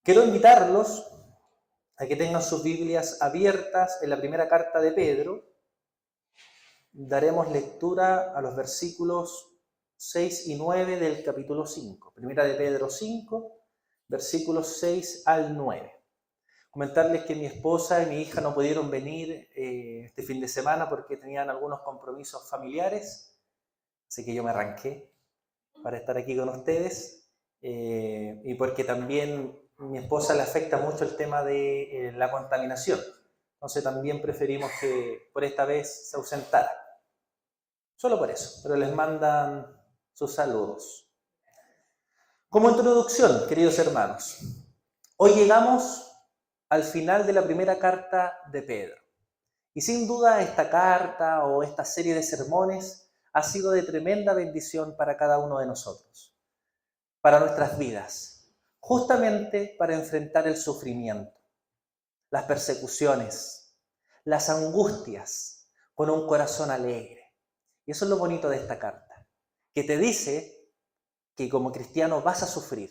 Quiero invitarlos a que tengan sus Biblias abiertas en la primera carta de Pedro. Daremos lectura a los versículos 6 y 9 del capítulo 5. Primera de Pedro 5, versículos 6 al 9. Comentarles que mi esposa y mi hija no pudieron venir este fin de semana porque tenían algunos compromisos familiares, así que yo me arranqué para estar aquí con ustedes, y porque también mi esposa le afecta mucho el tema de la contaminación. Entonces también preferimos que por esta vez se ausentara. Solo por eso, pero les mandan sus saludos. Como introducción, queridos hermanos, hoy llegamos al final de la primera carta de Pedro. Y sin duda esta carta o esta serie de sermones ha sido de tremenda bendición para cada uno de nosotros, para nuestras vidas, justamente para enfrentar el sufrimiento, las persecuciones, las angustias, con un corazón alegre. Y eso es lo bonito de esta carta, que te dice que como cristiano vas a sufrir,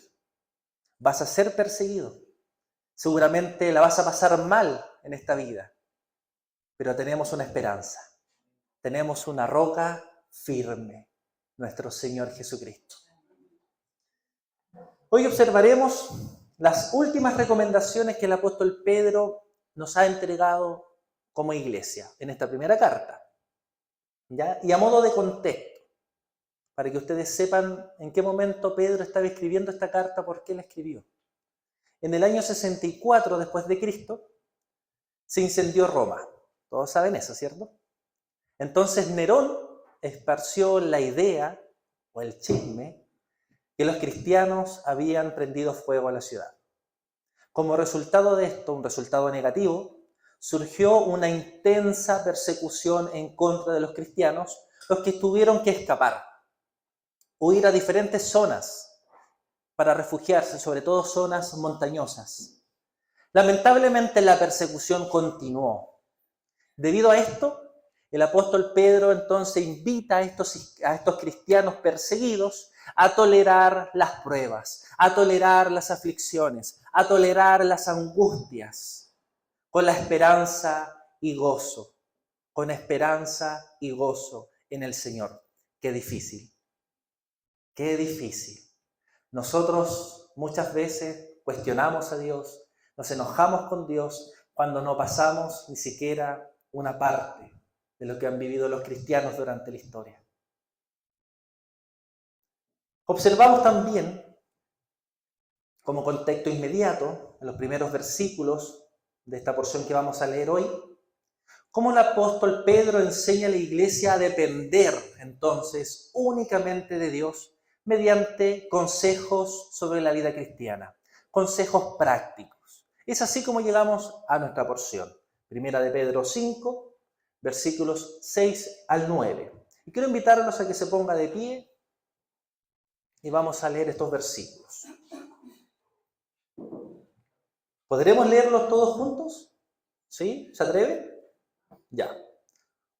vas a ser perseguido, seguramente la vas a pasar mal en esta vida, pero tenemos una esperanza, tenemos una roca firme, nuestro Señor Jesucristo. Hoy observaremos las últimas recomendaciones que el apóstol Pedro nos ha entregado como iglesia en esta primera carta, ¿ya? Y a modo de contexto, para que ustedes sepan en qué momento Pedro estaba escribiendo esta carta, por qué la escribió. En el año 64 después de Cristo se incendió Roma. Todos saben eso, ¿cierto? Entonces Nerón esparció la idea o el chisme que los cristianos habían prendido fuego a la ciudad. Como resultado de esto, un resultado negativo, surgió una intensa persecución en contra de los cristianos, los que tuvieron que escapar, huir a diferentes zonas para refugiarse, sobre todo zonas montañosas. Lamentablemente la persecución continuó. Debido a esto, el apóstol Pedro entonces invita a estos cristianos perseguidos a tolerar las pruebas, a tolerar las aflicciones, a tolerar las angustias, con la esperanza y gozo, con esperanza y gozo en el Señor. Qué difícil, qué difícil. Nosotros muchas veces cuestionamos a Dios, nos enojamos con Dios cuando no pasamos ni siquiera una parte de lo que han vivido los cristianos durante la historia. Observamos también, como contexto inmediato, en los primeros versículos de esta porción que vamos a leer hoy, cómo el apóstol Pedro enseña a la iglesia a depender entonces únicamente de Dios mediante consejos sobre la vida cristiana, consejos prácticos. Es así como llegamos a nuestra porción. Primera de Pedro 5, versículos 6 al 9. Y quiero invitarlos a que se ponga de pie y vamos a leer estos versículos. ¿Podremos leerlos todos juntos? ¿Sí? ¿Se atreve? Ya.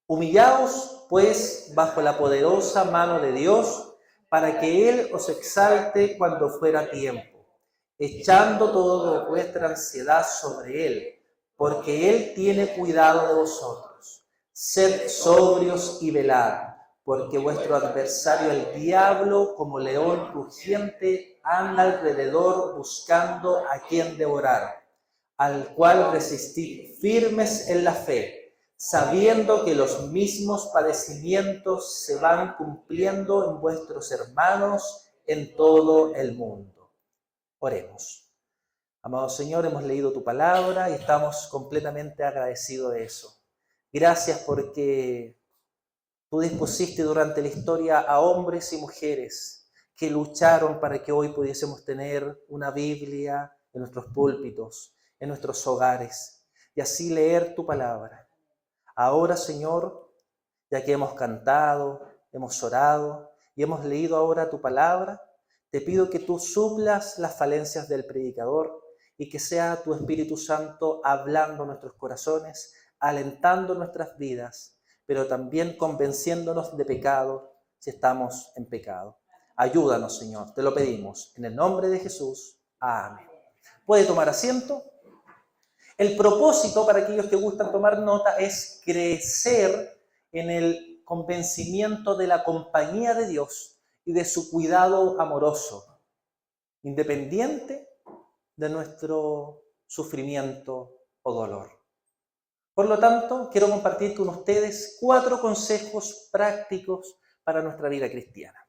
Humillaos, pues, bajo la poderosa mano de Dios, para que Él os exalte cuando fuera tiempo, echando toda vuestra ansiedad sobre Él, porque Él tiene cuidado de vosotros. Sed sobrios y velad, porque vuestro adversario el diablo, como león rugiente, anda alrededor buscando a quien devorar, al cual resistid firmes en la fe, sabiendo que los mismos padecimientos se van cumpliendo en vuestros hermanos en todo el mundo. Oremos. Amado Señor, hemos leído tu palabra y estamos completamente agradecidos de eso. Gracias porque tú dispusiste durante la historia a hombres y mujeres que lucharon para que hoy pudiésemos tener una Biblia en nuestros púlpitos, en nuestros hogares, y así leer tu palabra. Ahora, Señor, ya que hemos cantado, hemos orado y hemos leído ahora tu palabra, te pido que tú suplas las falencias del predicador y que sea tu Espíritu Santo hablando en nuestros corazones, alentando nuestras vidas, pero también convenciéndonos de pecado si estamos en pecado. Ayúdanos, Señor, te lo pedimos. En el nombre de Jesús. Amén. Puede tomar asiento. El propósito, para aquellos que gustan tomar nota, es crecer en el convencimiento de la compañía de Dios y de su cuidado amoroso, independiente de nuestro sufrimiento o dolor. Por lo tanto, quiero compartir con ustedes 4 consejos prácticos para nuestra vida cristiana.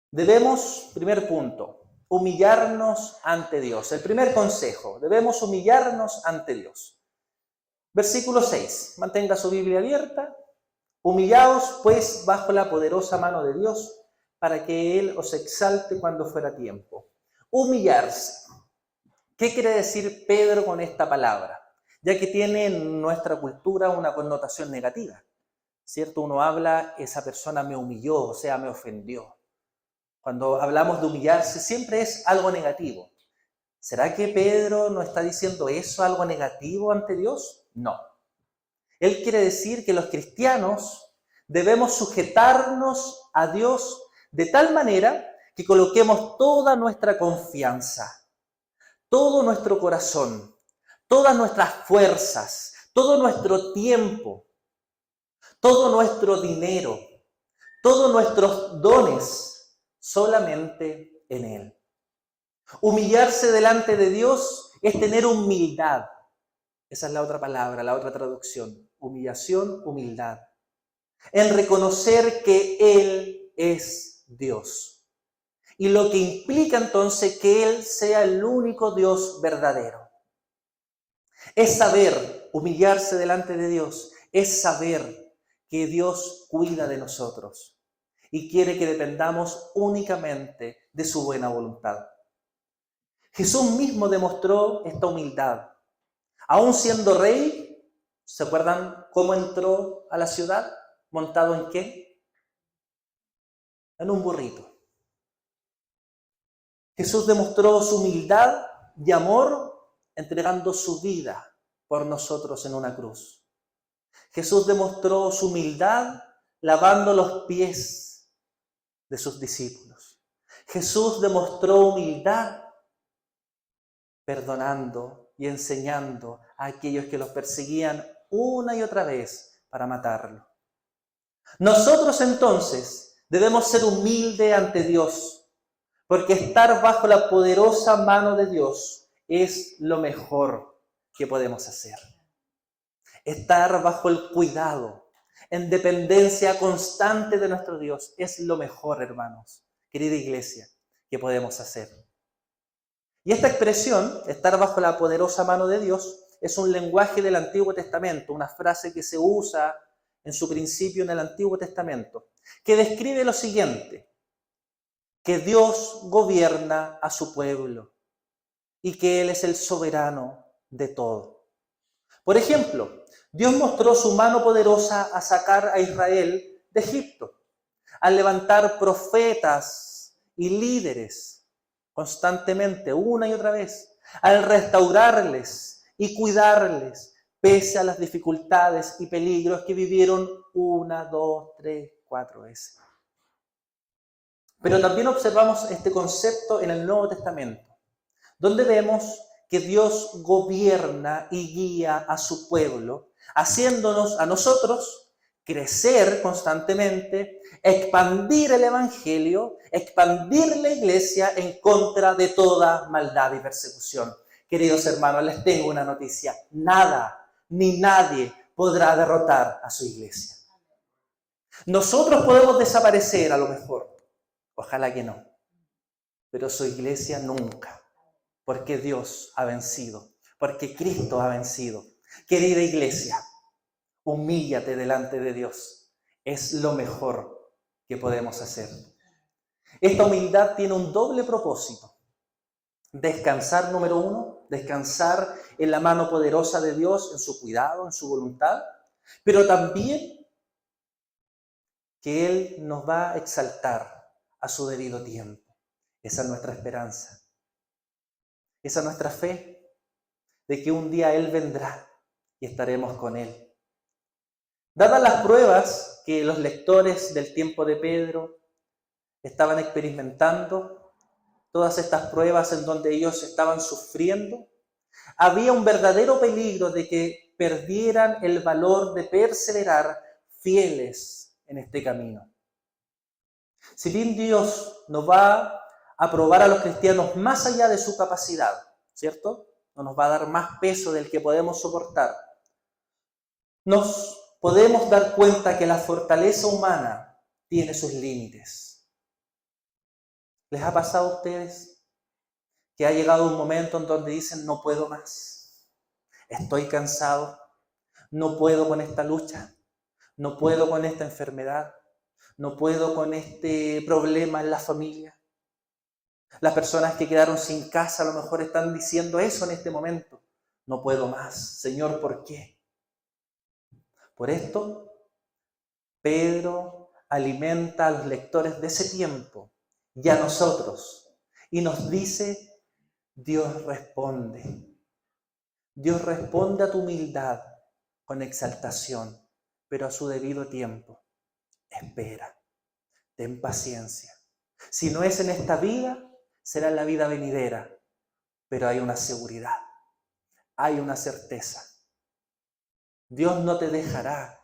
Debemos, primer punto, humillarnos ante Dios. El primer consejo, debemos humillarnos ante Dios. Versículo 6, mantenga su Biblia abierta. Humillaos pues bajo la poderosa mano de Dios, para que Él os exalte cuando fuera tiempo. Humillarse. ¿Qué quiere decir Pedro con esta palabra? Ya que tiene en nuestra cultura una connotación negativa, ¿cierto? Uno habla, esa persona me humilló, o sea, me ofendió. Cuando hablamos de humillarse, siempre es algo negativo. ¿Será que Pedro no está diciendo eso, algo negativo ante Dios? No. Él quiere decir que los cristianos debemos sujetarnos a Dios de tal manera que coloquemos toda nuestra confianza, todo nuestro corazón, todas nuestras fuerzas, todo nuestro tiempo, todo nuestro dinero, todos nuestros dones solamente en Él. Humillarse delante de Dios es tener humildad. Esa es la otra palabra, la otra traducción. Humillación, humildad. En reconocer que Él es Dios. Y lo que implica entonces que Él sea el único Dios verdadero. Es saber, humillarse delante de Dios, es saber que Dios cuida de nosotros y quiere que dependamos únicamente de su buena voluntad. Jesús mismo demostró esta humildad. Aún siendo rey, ¿se acuerdan cómo entró a la ciudad? ¿Montado en qué? En un burrito. Jesús demostró su humildad y amor entregando su vida por nosotros en una cruz. Jesús demostró su humildad lavando los pies de sus discípulos. Jesús demostró humildad perdonando y enseñando a aquellos que los perseguían una y otra vez para matarlo. Nosotros entonces debemos ser humildes ante Dios, porque estar bajo la poderosa mano de Dios es lo mejor que podemos hacer. Estar bajo el cuidado, en dependencia constante de nuestro Dios, es lo mejor, hermanos, querida iglesia, que podemos hacer. Y esta expresión, estar bajo la poderosa mano de Dios, es un lenguaje del Antiguo Testamento, una frase que se usa en su principio en el Antiguo Testamento, que describe lo siguiente: que Dios gobierna a su pueblo y que Él es el soberano de todo. Por ejemplo, Dios mostró su mano poderosa a sacar a Israel de Egipto, al levantar profetas y líderes constantemente, una y otra vez, al restaurarles y cuidarles, pese a las dificultades y peligros que vivieron 1, 2, 3, 4 veces. Pero también observamos este concepto en el Nuevo Testamento, donde vemos que Dios gobierna y guía a su pueblo, haciéndonos a nosotros crecer constantemente, expandir el Evangelio, expandir la iglesia en contra de toda maldad y persecución. Queridos hermanos, les tengo una noticia: nada ni nadie podrá derrotar a su iglesia. Nosotros podemos desaparecer a lo mejor, ojalá que no, pero su iglesia nunca, porque Dios ha vencido, porque Cristo ha vencido. Querida iglesia, humíllate delante de Dios. Es lo mejor que podemos hacer. Esta humildad tiene un doble propósito. Descansar, número 1, descansar en la mano poderosa de Dios, en su cuidado, en su voluntad, pero también que Él nos va a exaltar a su debido tiempo. Esa es nuestra esperanza. Esa es nuestra fe de que un día Él vendrá y estaremos con Él. Dadas las pruebas que los lectores del tiempo de Pedro estaban experimentando, todas estas pruebas en donde ellos estaban sufriendo, había un verdadero peligro de que perdieran el valor de perseverar fieles en este camino. Si bien Dios nos va a probar a los cristianos más allá de su capacidad, ¿cierto? No nos va a dar más peso del que podemos soportar. Nos podemos dar cuenta que la fortaleza humana tiene sus límites. ¿Les ha pasado a ustedes que ha llegado un momento en donde dicen no puedo más? Estoy cansado, no puedo con esta lucha, no puedo con esta enfermedad, no puedo con este problema en la familia. Las personas que quedaron sin casa a lo mejor están diciendo eso en este momento. No puedo más. Señor, ¿por qué? Por esto, Pedro alimenta a los lectores de ese tiempo y a nosotros y nos dice, Dios responde. Dios responde a tu humildad con exaltación, pero a su debido tiempo. Espera, ten paciencia. Si no es en esta vida, será en la vida venidera, pero hay una seguridad, hay una certeza. Dios no te dejará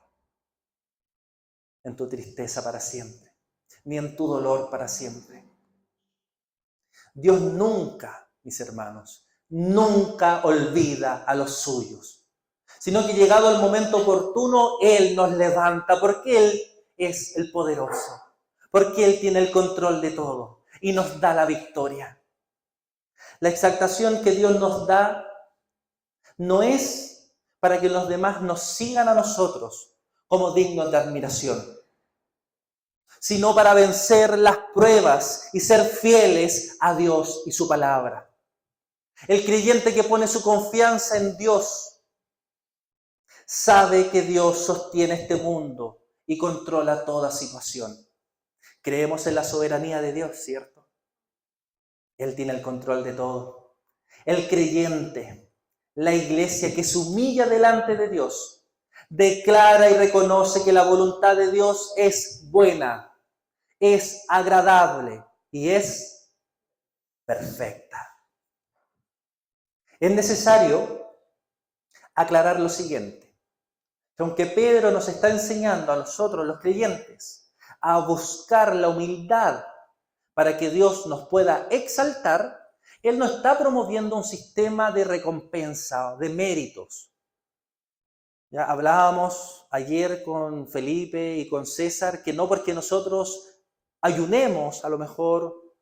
en tu tristeza para siempre, ni en tu dolor para siempre. Dios nunca, mis hermanos, nunca olvida a los suyos, sino que llegado el momento oportuno, Él nos levanta, porque Él es el poderoso, porque Él tiene el control de todo y nos da la victoria. La exaltación que Dios nos da no es para que los demás nos sigan a nosotros como dignos de admiración, sino para vencer las pruebas y ser fieles a Dios y su palabra. El creyente que pone su confianza en Dios sabe que Dios sostiene este mundo y controla toda situación. Creemos en la soberanía de Dios, ¿cierto? Él tiene el control de todo. El creyente, la iglesia que se humilla delante de Dios, declara y reconoce que la voluntad de Dios es buena, es agradable y es perfecta. Es necesario aclarar lo siguiente, que aunque Pedro nos está enseñando a nosotros, los creyentes, a buscar la humildad para que Dios nos pueda exaltar, Él no está promoviendo un sistema de recompensa, de méritos. Ya hablábamos ayer con Felipe y con César que no porque nosotros ayunemos, a lo mejor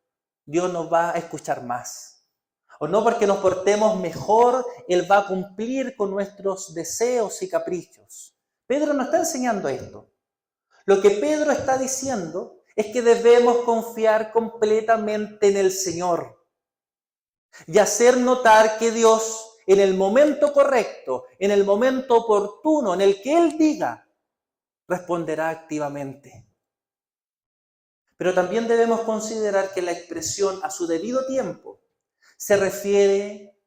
Dios nos va a escuchar más. O no porque nos portemos mejor, Él va a cumplir con nuestros deseos y caprichos. Pedro no está enseñando esto. Lo que Pedro está diciendo es que debemos confiar completamente en el Señor y hacer notar que Dios, en el momento correcto, en el momento oportuno, en el que Él diga, responderá activamente. Pero también debemos considerar que la expresión a su debido tiempo se refiere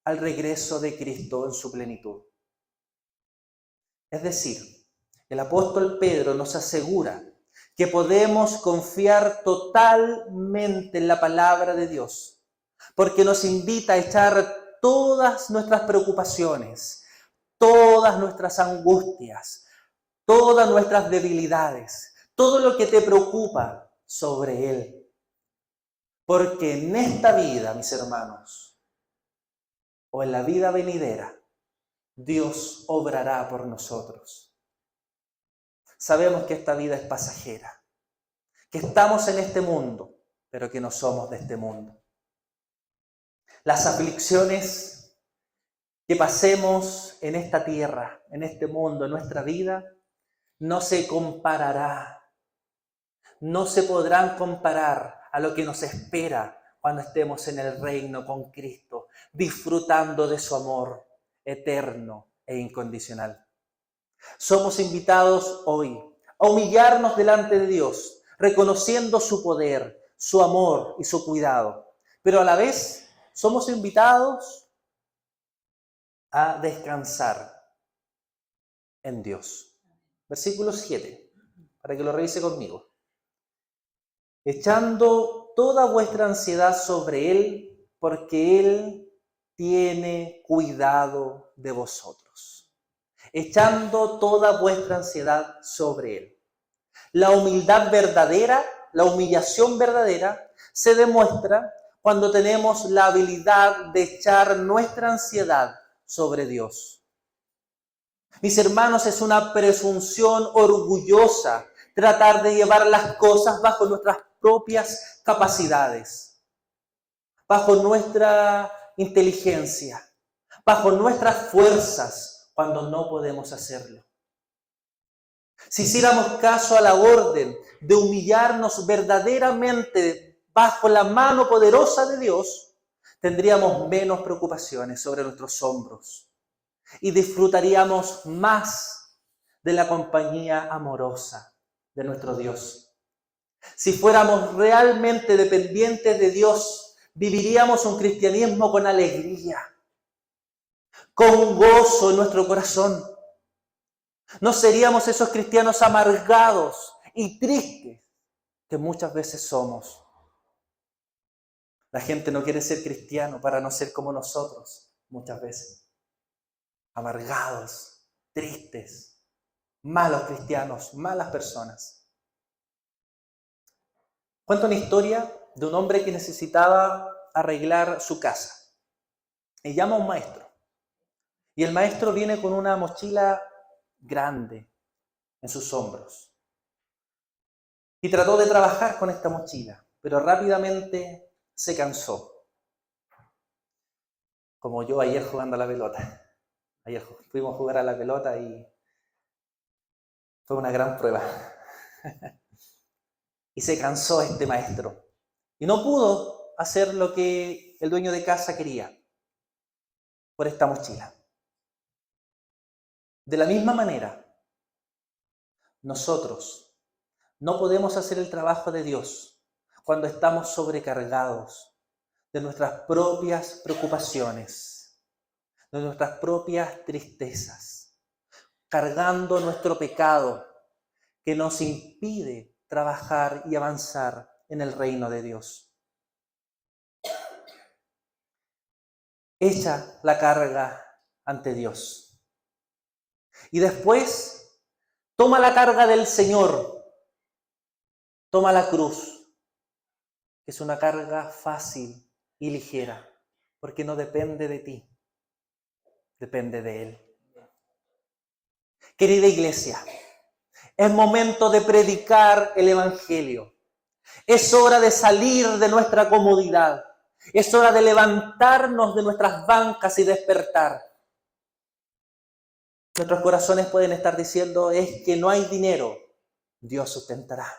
al regreso de Cristo en su plenitud. Es decir, el apóstol Pedro nos asegura que podemos confiar totalmente en la palabra de Dios, porque nos invita a echar todas nuestras preocupaciones, todas nuestras angustias, todas nuestras debilidades, todo lo que te preocupa sobre Él. Porque en esta vida, mis hermanos, o en la vida venidera, Dios obrará por nosotros. Sabemos que esta vida es pasajera, que estamos en este mundo, pero que no somos de este mundo. Las aflicciones que pasemos en esta tierra, en este mundo, en nuestra vida, no se comparará, no se podrán comparar a lo que nos espera cuando estemos en el reino con Cristo, disfrutando de su amor eterno e incondicional. Somos invitados hoy a humillarnos delante de Dios, reconociendo su poder, su amor y su cuidado. Pero a la vez somos invitados a descansar en Dios. Versículo 7, para que lo revise conmigo. Echando toda vuestra ansiedad sobre Él, porque Él tiene cuidado de vosotros. Echando toda vuestra ansiedad sobre Él. La humildad verdadera, la humillación verdadera, se demuestra cuando tenemos la habilidad de echar nuestra ansiedad sobre Dios. Mis hermanos, es una presunción orgullosa tratar de llevar las cosas bajo nuestras propias capacidades, bajo nuestra inteligencia, bajo nuestras fuerzas, cuando no podemos hacerlo. Si hiciéramos caso a la orden de humillarnos verdaderamente bajo la mano poderosa de Dios, tendríamos menos preocupaciones sobre nuestros hombros y disfrutaríamos más de la compañía amorosa de nuestro Dios. Si fuéramos realmente dependientes de Dios, viviríamos un cristianismo con alegría, con gozo en nuestro corazón. No seríamos esos cristianos amargados y tristes que muchas veces somos. La gente no quiere ser cristiano para no ser como nosotros, muchas veces. Amargados, tristes, malos cristianos, malas personas. Cuento una historia de un hombre que necesitaba arreglar su casa. Y llama a un maestro. Y el maestro viene con una mochila grande en sus hombros. Y trató de trabajar con esta mochila, pero rápidamente se cansó. Como yo ayer jugando a la pelota. Ayer fuimos a jugar a la pelota y fue una gran prueba. Y se cansó este maestro. Y no pudo hacer lo que el dueño de casa quería por esta mochila. De la misma manera, nosotros no podemos hacer el trabajo de Dios cuando estamos sobrecargados de nuestras propias preocupaciones, de nuestras propias tristezas, cargando nuestro pecado que nos impide trabajar y avanzar en el reino de Dios. Echa la carga ante Dios. Y después, toma la carga del Señor. Toma la cruz, que es una carga fácil y ligera, porque no depende de ti, depende de Él. Querida iglesia, es momento de predicar el Evangelio. Es hora de salir de nuestra comodidad. Es hora de levantarnos de nuestras bancas y despertar. Nuestros corazones pueden estar diciendo, es que no hay dinero, Dios sustentará.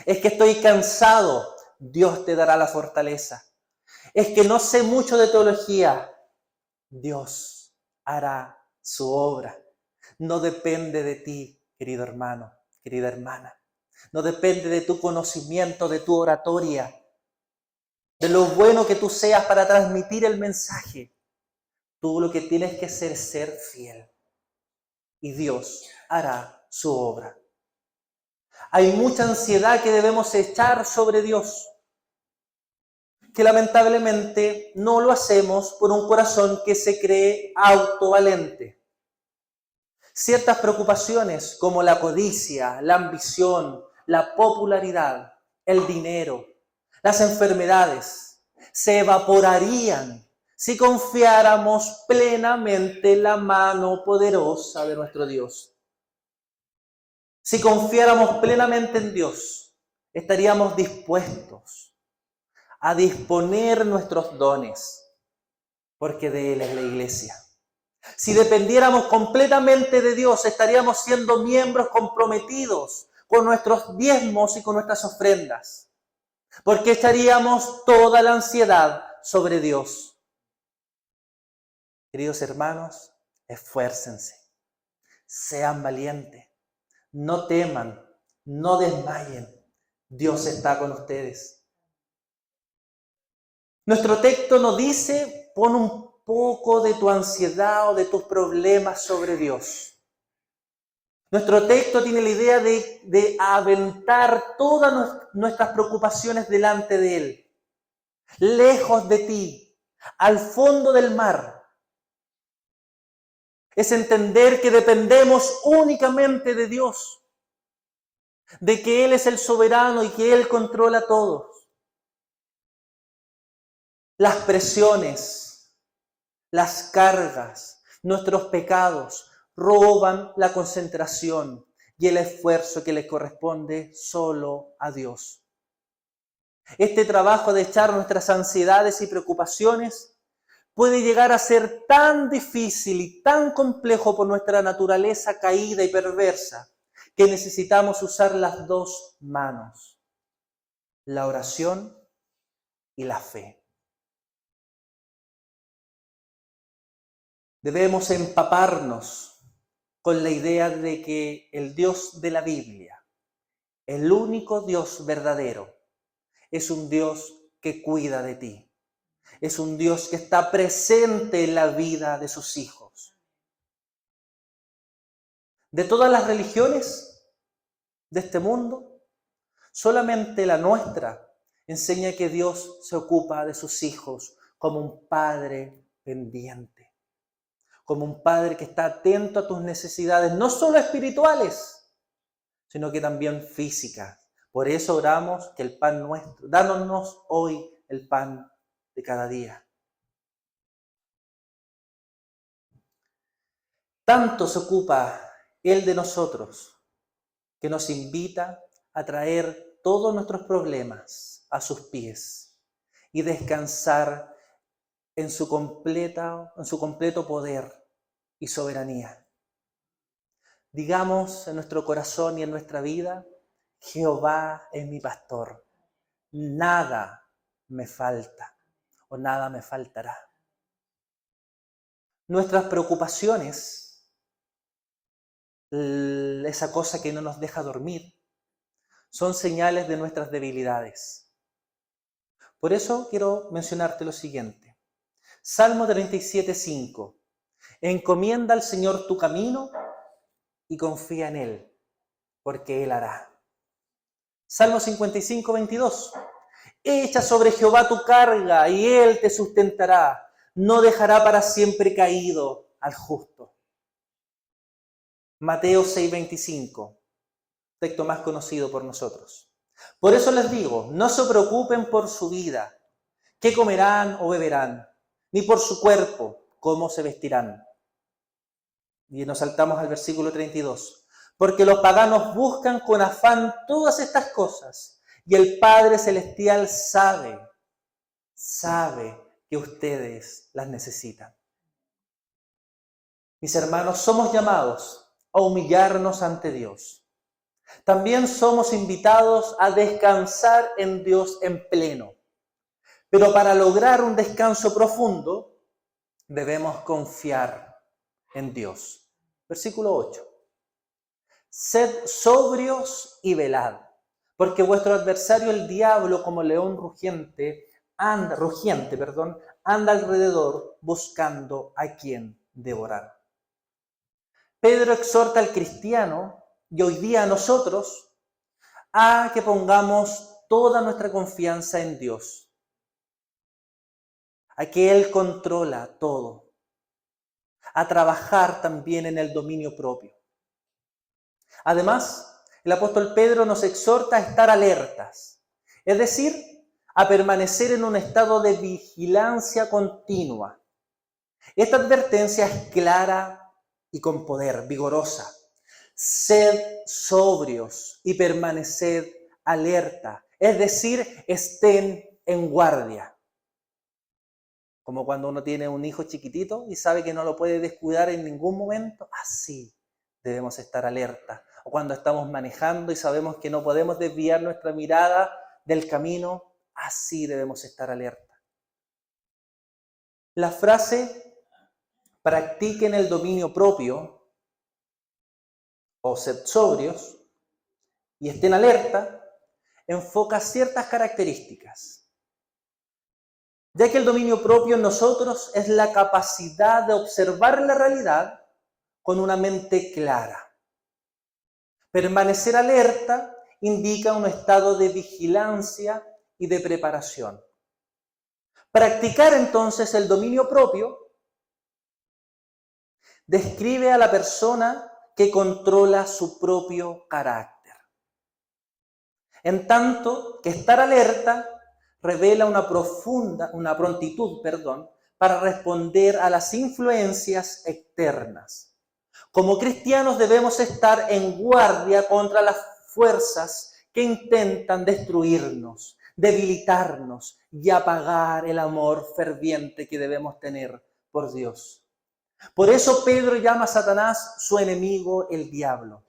Es que estoy cansado, Dios te dará la fortaleza. Es que no sé mucho de teología, Dios hará su obra. No depende de ti, querido hermano, querida hermana. No depende de tu conocimiento, de tu oratoria, de lo bueno que tú seas para transmitir el mensaje. Tú lo que tienes que hacer es ser fiel. Y Dios hará su obra. Hay mucha ansiedad que debemos echar sobre Dios, que lamentablemente no lo hacemos por un corazón que se cree autovalente. Ciertas preocupaciones como la codicia, la ambición, la popularidad, el dinero, las enfermedades, se evaporarían si confiáramos plenamente en la mano poderosa de nuestro Dios. Si confiáramos plenamente en Dios, estaríamos dispuestos a disponer nuestros dones, porque de Él es la iglesia. Si dependiéramos completamente de Dios, estaríamos siendo miembros comprometidos con nuestros diezmos y con nuestras ofrendas, porque echaríamos toda la ansiedad sobre Dios. Queridos hermanos, esfuércense, sean valientes. No teman, no desmayen. Dios está con ustedes. Nuestro texto nos dice, pon un poco de tu ansiedad o de tus problemas sobre Dios. Nuestro texto tiene la idea de aventar todas nuestras preocupaciones delante de Él, lejos de ti, al fondo del mar. Es entender que dependemos únicamente de Dios, de que Él es el soberano y que Él controla todo. Las presiones, las cargas, nuestros pecados roban la concentración y el esfuerzo que le corresponde solo a Dios. Este trabajo de echar nuestras ansiedades y preocupaciones puede llegar a ser tan difícil y tan complejo por nuestra naturaleza caída y perversa que necesitamos usar las dos manos, la oración y la fe. Debemos empaparnos con la idea de que el Dios de la Biblia, el único Dios verdadero, es un Dios que cuida de ti. Es un Dios que está presente en la vida de sus hijos. De todas las religiones de este mundo, solamente la nuestra enseña que Dios se ocupa de sus hijos como un padre pendiente, como un padre que está atento a tus necesidades, no solo espirituales, sino que también físicas. Por eso oramos que el pan nuestro, dános hoy el pan de cada día. Tanto se ocupa Él de nosotros, que nos invita a traer todos nuestros problemas a sus pies y descansar en su completo poder y soberanía. Digamos en nuestro corazón y en nuestra vida: Jehová es mi pastor, nada me falta o nada me faltará. Nuestras preocupaciones, esa cosa que no nos deja dormir, son señales de nuestras debilidades. Por eso quiero mencionarte lo siguiente. Salmo 37:5. Encomienda al Señor tu camino y confía en Él, porque Él hará. Salmo 55:22. Echa sobre Jehová tu carga y Él te sustentará. No dejará para siempre caído al justo. Mateo 6:25. Texto más conocido por nosotros. Por eso les digo, no se preocupen por su vida, qué comerán o beberán, ni por su cuerpo, cómo se vestirán. Y nos saltamos al versículo 32. Porque los paganos buscan con afán todas estas cosas, y el Padre Celestial sabe que ustedes las necesitan. Mis hermanos, somos llamados a humillarnos ante Dios. También somos invitados a descansar en Dios en pleno. Pero para lograr un descanso profundo, debemos confiar en Dios. Versículo 8. Sed sobrios y velad, porque vuestro adversario el diablo, como león rugiente, anda alrededor buscando a quien devorar. Pedro exhorta al cristiano, y hoy día a nosotros, a que pongamos toda nuestra confianza en Dios, a que Él controla todo, a trabajar también en el dominio propio. Además, el apóstol Pedro nos exhorta a estar alertas, es decir, a permanecer en un estado de vigilancia continua. Esta advertencia es clara y con poder, vigorosa. Sed sobrios y permaneced alerta, es decir, estén en guardia. Como cuando uno tiene un hijo chiquitito y sabe que no lo puede descuidar en ningún momento, así debemos estar alerta. O cuando estamos manejando y sabemos que no podemos desviar nuestra mirada del camino, así debemos estar alerta. La frase practiquen el dominio propio o sed sobrios y estén alerta enfoca ciertas características. Ya que el dominio propio en nosotros es la capacidad de observar la realidad con una mente clara. Permanecer alerta indica un estado de vigilancia y de preparación. Practicar entonces el dominio propio describe a la persona que controla su propio carácter. En tanto que estar alerta revela una prontitud, para responder a las influencias externas. Como cristianos debemos estar en guardia contra las fuerzas que intentan destruirnos, debilitarnos y apagar el amor ferviente que debemos tener por Dios. Por eso Pedro llama a Satanás su enemigo, el diablo,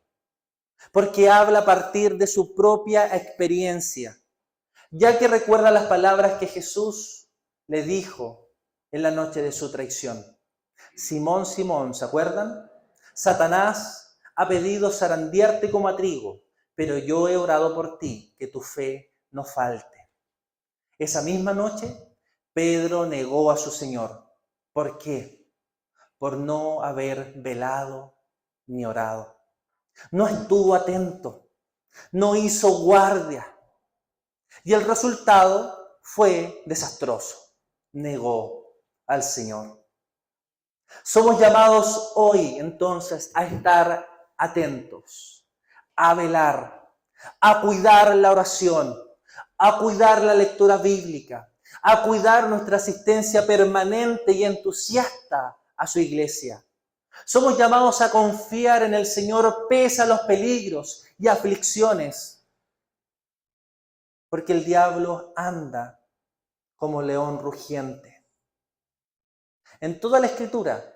porque habla a partir de su propia experiencia, ya que recuerda las palabras que Jesús le dijo en la noche de su traición. Simón, Simón, ¿se acuerdan? Satanás ha pedido zarandearte como a trigo, pero yo he orado por ti, que tu fe no falte. Esa misma noche, Pedro negó a su Señor. ¿Por qué? Por no haber velado ni orado. No estuvo atento, no hizo guardia. Y el resultado fue desastroso. Negó al Señor. Somos llamados hoy, entonces, a estar atentos, a velar, a cuidar la oración, a cuidar la lectura bíblica, a cuidar nuestra asistencia permanente y entusiasta a su iglesia. Somos llamados a confiar en el Señor pese a los peligros y aflicciones, porque el diablo anda como león rugiente. En toda la Escritura,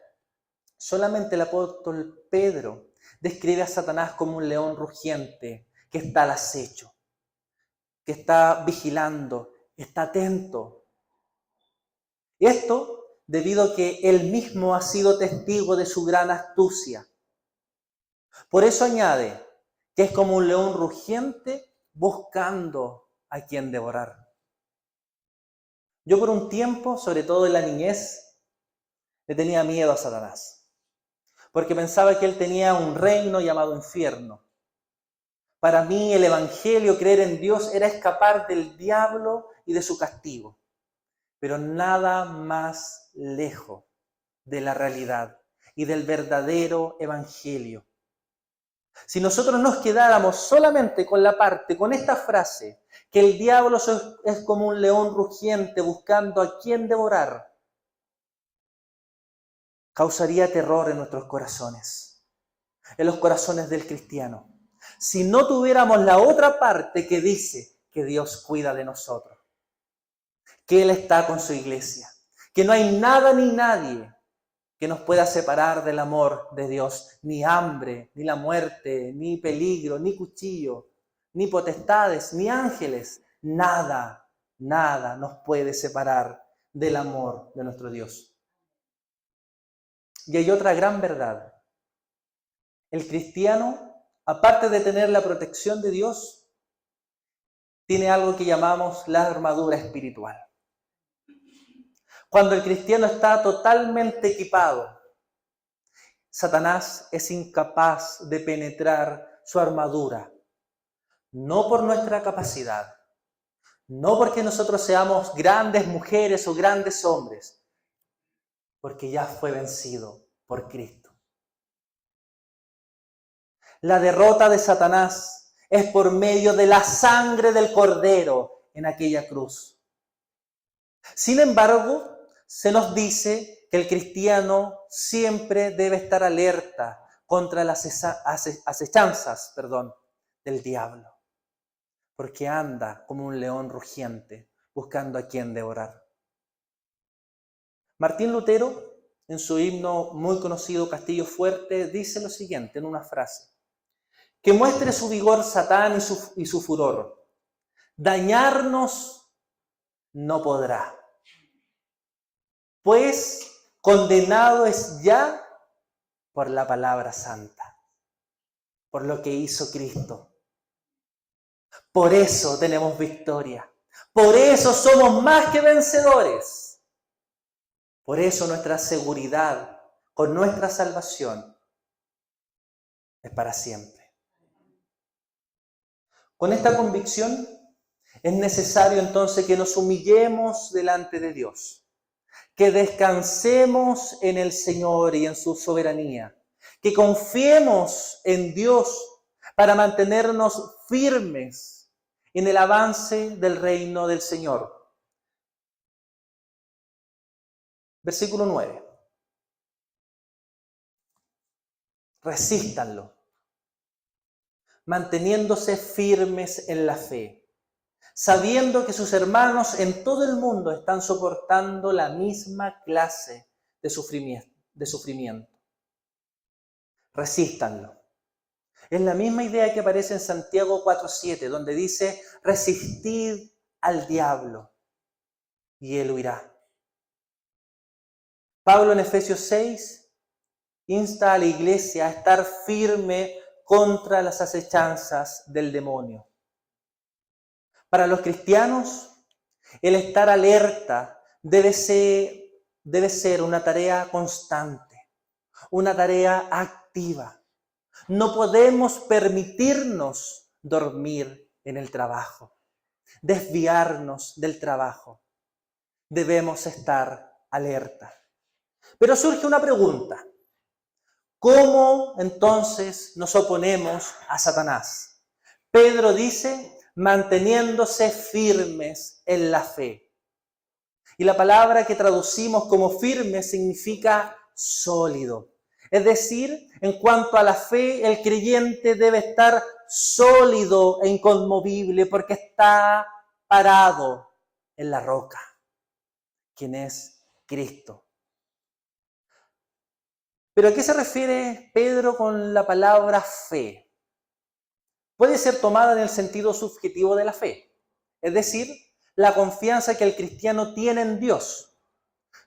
solamente el apóstol Pedro describe a Satanás como un león rugiente que está al acecho, que está vigilando, está atento. Y esto debido a que él mismo ha sido testigo de su gran astucia. Por eso añade que es como un león rugiente buscando a quien devorar. Yo por un tiempo, sobre todo en la niñez, le tenía miedo a Satanás, porque pensaba que él tenía un reino llamado infierno. Para mí el evangelio, creer en Dios, era escapar del diablo y de su castigo, pero nada más lejos de la realidad y del verdadero evangelio. Si nosotros nos quedáramos solamente con la parte, con esta frase, que el diablo es como un león rugiente buscando a quien devorar, causaría terror en nuestros corazones, en los corazones del cristiano. Si no tuviéramos la otra parte que dice que Dios cuida de nosotros, que Él está con su iglesia, que no hay nada ni nadie que nos pueda separar del amor de Dios, ni hambre, ni la muerte, ni peligro, ni cuchillo, ni potestades, ni ángeles, nada nos puede separar del amor de nuestro Dios. Y hay otra gran verdad. El cristiano, aparte de tener la protección de Dios, tiene algo que llamamos la armadura espiritual. Cuando el cristiano está totalmente equipado, Satanás es incapaz de penetrar su armadura, no por nuestra capacidad, no porque nosotros seamos grandes mujeres o grandes hombres, porque ya fue vencido por Cristo. La derrota de Satanás es por medio de la sangre del Cordero en aquella cruz. Sin embargo, se nos dice que el cristiano siempre debe estar alerta contra las acechanzas del diablo, porque anda como un león rugiente buscando a quien devorar. Martín Lutero, en su himno muy conocido Castillo Fuerte, dice lo siguiente en una frase: que muestre su vigor Satán y su furor, dañarnos no podrá, pues condenado es ya por la palabra santa, por lo que hizo Cristo. Por eso tenemos victoria, por eso somos más que vencedores, por eso nuestra seguridad con nuestra salvación es para siempre. Con esta convicción es necesario entonces que nos humillemos delante de Dios, que descansemos en el Señor y en su soberanía, que confiemos en Dios para mantenernos firmes en el avance del reino del Señor. Versículo 9. Resístanlo, manteniéndose firmes en la fe, sabiendo que sus hermanos en todo el mundo están soportando la misma clase de sufrimiento. Resístanlo. Es la misma idea que aparece en Santiago 4:7, donde dice, resistid al diablo y él huirá. Pablo en Efesios 6 insta a la iglesia a estar firme contra las acechanzas del demonio. Para los cristianos, el estar alerta debe ser una tarea constante, una tarea activa. No podemos permitirnos dormir en el trabajo, desviarnos del trabajo. Debemos estar alerta. Pero surge una pregunta. ¿Cómo entonces nos oponemos a Satanás? Pedro dice, manteniéndose firmes en la fe. Y la palabra que traducimos como firme significa sólido. Es decir, en cuanto a la fe, el creyente debe estar sólido e inconmovible porque está parado en la roca, quien es Cristo. ¿Pero a qué se refiere Pedro con la palabra fe? Puede ser tomada en el sentido subjetivo de la fe, es decir, la confianza que el cristiano tiene en Dios,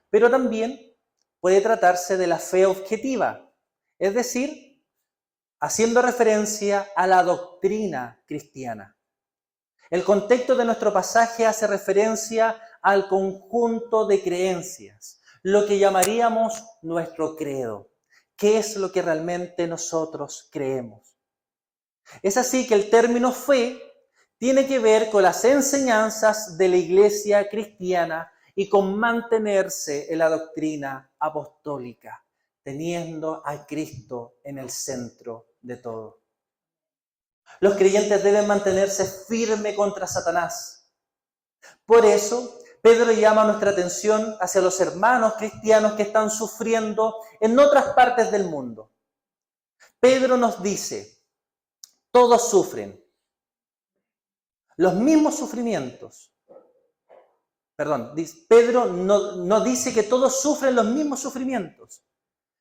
pero también puede tratarse de la fe objetiva, es decir, haciendo referencia a la doctrina cristiana. El contexto de nuestro pasaje hace referencia al conjunto de creencias, lo que llamaríamos nuestro credo. ¿Qué es lo que realmente nosotros creemos? Es así que el término fe tiene que ver con las enseñanzas de la iglesia cristiana y con mantenerse en la doctrina apostólica, teniendo a Cristo en el centro de todo. Los creyentes deben mantenerse firmes contra Satanás. Por eso, Pedro llama nuestra atención hacia los hermanos cristianos que están sufriendo en otras partes del mundo. Pedro nos dice, todos sufren los mismos sufrimientos. Pedro no dice que todos sufren los mismos sufrimientos,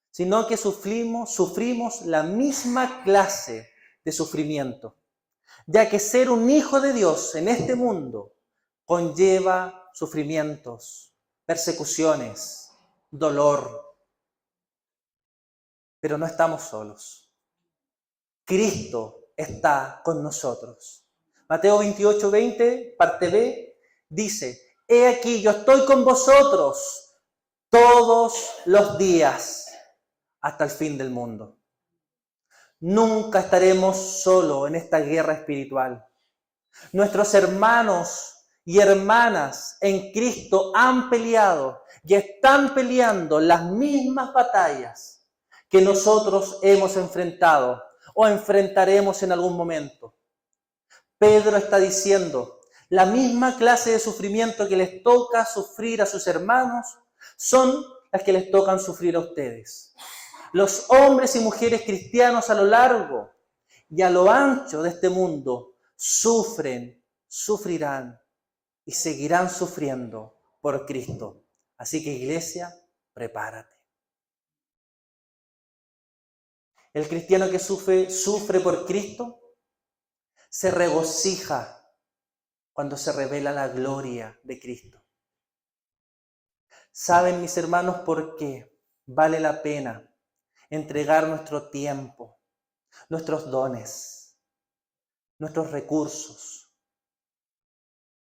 sino que sufrimos la misma clase de sufrimiento, ya que ser un hijo de Dios en este mundo conlleva sufrimientos, persecuciones, dolor. Pero no estamos solos. Cristo está con nosotros. Mateo 28:20, parte B, dice, he aquí, yo estoy con vosotros todos los días hasta el fin del mundo. Nunca estaremos solos en esta guerra espiritual. Nuestros hermanos y hermanas en Cristo han peleado y están peleando las mismas batallas que nosotros hemos enfrentado o enfrentaremos en algún momento. Pedro está diciendo, la misma clase de sufrimiento que les toca sufrir a sus hermanos son las que les tocan sufrir a ustedes. Los hombres y mujeres cristianos a lo largo y a lo ancho de este mundo sufren, sufrirán y seguirán sufriendo por Cristo. Así que, iglesia, prepárate. El cristiano que sufre por Cristo se regocija cuando se revela la gloria de Cristo. ¿Saben, mis hermanos, por qué vale la pena entregar nuestro tiempo, nuestros dones, nuestros recursos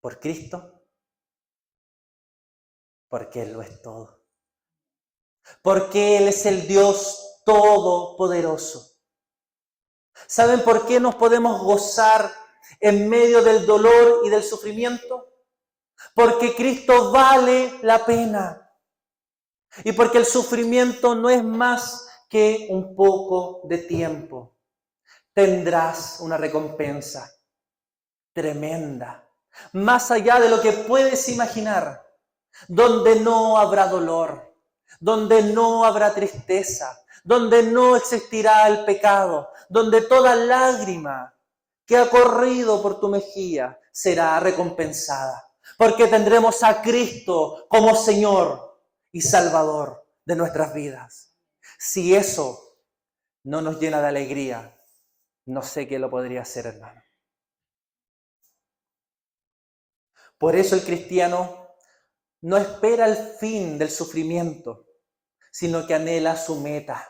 por Cristo? Porque Él lo es todo. Porque Él es el Dios todopoderoso. ¿Saben por qué nos podemos gozar en medio del dolor y del sufrimiento? Porque Cristo vale la pena. Y porque el sufrimiento no es más que un poco de tiempo. Tendrás una recompensa tremenda, más allá de lo que puedes imaginar, donde no habrá dolor, donde no habrá tristeza, donde no existirá el pecado, donde toda lágrima que ha corrido por tu mejilla será recompensada, porque tendremos a Cristo como Señor y Salvador de nuestras vidas. Si eso no nos llena de alegría, no sé qué lo podría hacer, hermano. Por eso el cristiano no espera el fin del sufrimiento, sino que anhela su meta,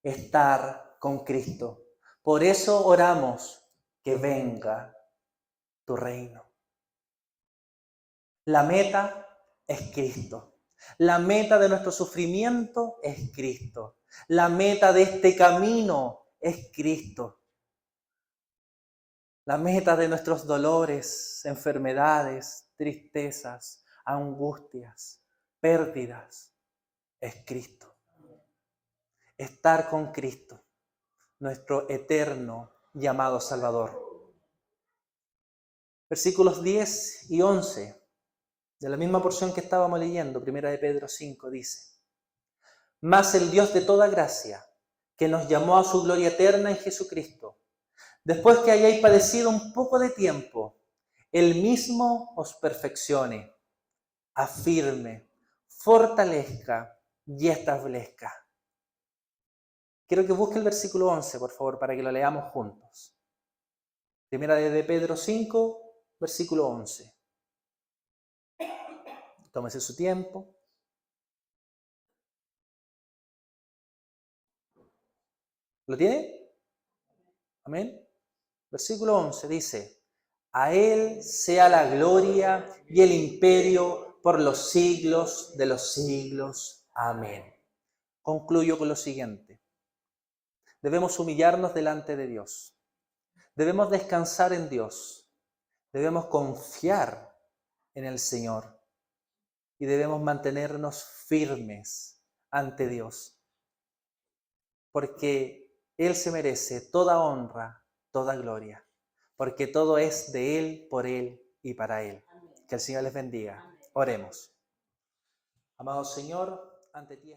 estar con Cristo. Por eso oramos que venga tu reino. La meta es Cristo. La meta de nuestro sufrimiento es Cristo. La meta de este camino es Cristo. La meta de nuestros dolores, enfermedades, tristezas, angustias, pérdidas, es Cristo. Estar con Cristo, nuestro eterno llamado Salvador. Versículos 10 y 11, de la misma porción que estábamos leyendo, 1 de Pedro 5, dice: Mas el Dios de toda gracia, que nos llamó a su gloria eterna en Jesucristo, después que hayáis padecido un poco de tiempo, Él mismo os perfeccione, afirme, fortalezca y establezca. Quiero que busque el versículo 11, por favor, para que lo leamos juntos. Primera de Pedro 5, versículo 11. Tómese su tiempo. ¿Lo tiene? Amén. Versículo 11 dice: A Él sea la gloria y el imperio por los siglos de los siglos. Amén. Concluyo con lo siguiente. Debemos humillarnos delante de Dios. Debemos descansar en Dios. Debemos confiar en el Señor. Y debemos mantenernos firmes ante Dios. Porque Él se merece toda honra, toda gloria. Porque todo es de Él, por Él y para Él. Que el Señor les bendiga. Oremos. Amado Señor, ante ti